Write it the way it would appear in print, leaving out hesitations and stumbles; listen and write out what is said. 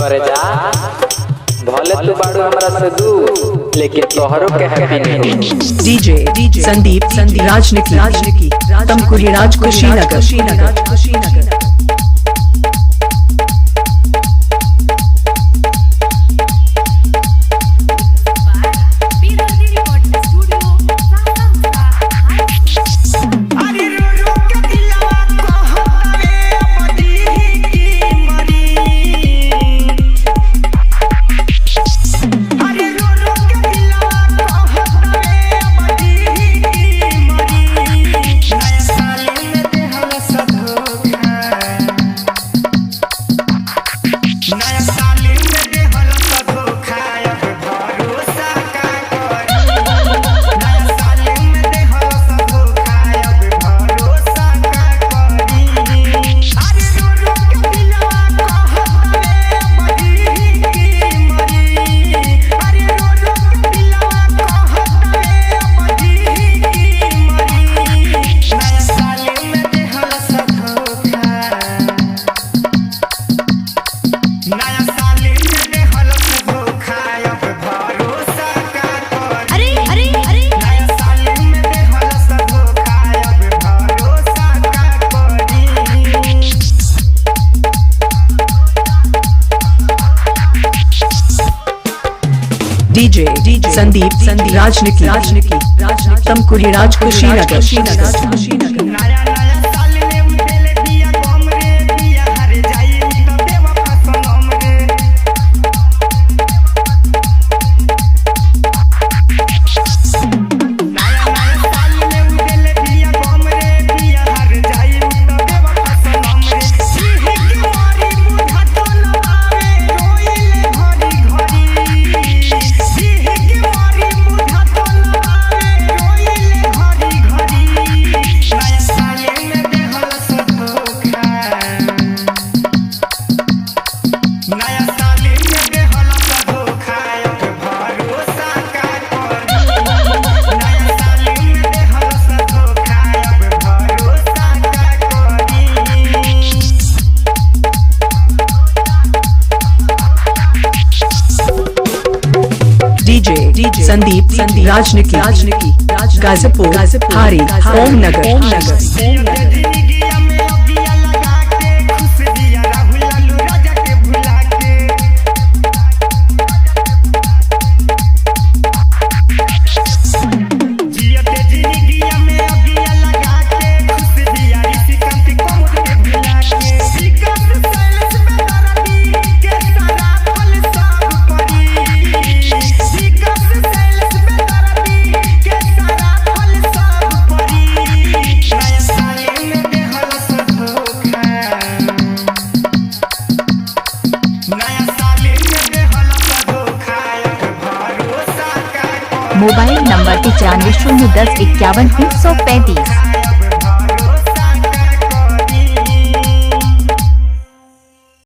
करे जा भले तू बाड़ू हमरा से दूर लेकिन तोहरो के हैप्पी नहीं। डीजे संदीप राजनिकी तमकुही राज कुशीनगर। डीजे संदीप राजनिकी तमकुही राज कुशीनगर। डीजे संदीप राजनिकी गाजीपुर हारी ओम नगर। Mobile number 95 010 51 335।